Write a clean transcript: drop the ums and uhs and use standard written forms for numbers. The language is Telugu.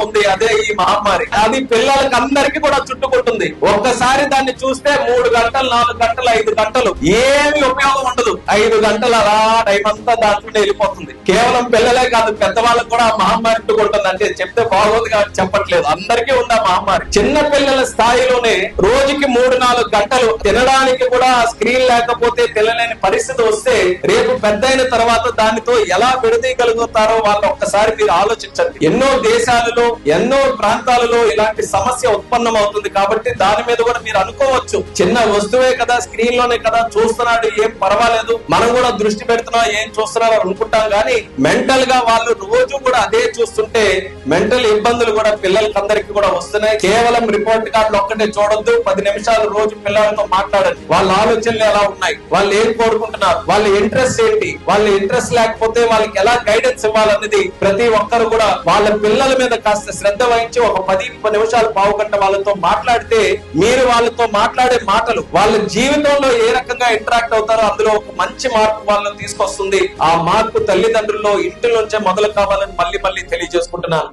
ఉంది, అదే ఈ మహమ్మారి. అది పిల్లలకి అందరికీ కూడా చుట్టుకుంటుంది. ఒక్కసారి దాన్ని చూస్తే 3 గంటలు, 4 గంటలు, 5 గంటలు ఏమి ఉపయోగం ఉండదు. 5 గంటలు అలా టైం అంతా దాంట్లో వెళ్ళిపోతుంది. కేవలం పిల్లలే కాదు, పెద్దవాళ్ళకు కూడా మహమ్మారి చుట్టుకుంటుంది. అంటే చెప్తే బాగోదు కాబట్టి చెప్పట్లేదు, అందరికీ ఉంది ఆ మహమ్మారి. చిన్న పిల్లల స్థాయిలోనే రోజుకి 3-4 గంటలు తినడానికి కూడా స్క్రీన్ లేకపోతే తినలేని పరిస్థితి వస్తే రేపు పెద్దయిన తర్వాత దానితో ఎలా విడదీయగలుగుతారో వాళ్ళు ఒక్కసారి మీరు ఆలోచించండి. ఎన్నో దేశాలలో, ఎన్నో ప్రాంతాలలో ఇలాంటి సమస్య ఉత్పన్నం అవుతుంది. కాబట్టి దాని మీద కూడా మీరు అనుకోవచ్చు, చిన్న వస్తువే కదా, స్క్రీన్ లోనే కదా చూస్తున్నాడు, ఏం పర్వాలేదు, మనం కూడా దృష్టి పెడుతున్నాం, ఏం చూస్తున్నారు అనుకుంటాం. కానీ మెంటల్ గా వాళ్ళు రోజు కూడా అదే చూస్తుంటే మెంటల్ ఇబ్బందులు కూడా పిల్లలకందరికీ కూడా వస్తున్నాయి. కేవలం రిపోర్ట్ కార్డులు ఒక్కటే చూడొద్దు, 10 నిమిషాలు రోజు పిల్లలతో మాట్లాడండి. వాళ్ళ ఆలోచనలు ఎలా ఉన్నాయి, వాళ్ళు ఏం కోరుకుంటున్నారు, వాళ్ళ ఇంట్రెస్ట్ ఏంటి, వాళ్ళ ఇంట్రెస్ట్ లేకపోతే వాళ్ళకి ఎలా గైడెన్స్ ఇవ్వాలనేది ప్రతి ఒక్కరు కూడా వాళ్ళ పిల్లల మీద కాస్త శ్రద్ధ వహించి ఒక 10 నిమిషాలు, పావు గంట వాళ్ళతో మాట్లాడితే మీరు వాళ్ళతో మాట్లాడే మాటలు వాళ్ళ జీవితంలో ఏ రకంగా ఇంటరాక్ట్ అవుతారో అందులో ఒక మంచి మార్పు వాళ్ళని తీసుకొస్తుంది. ఆ మార్పు తల్లిదండ్రుల్లో ఇంటి నుంచే మొదలు కావాలని మళ్ళీ తెలియజేసుకుంటున్నాను.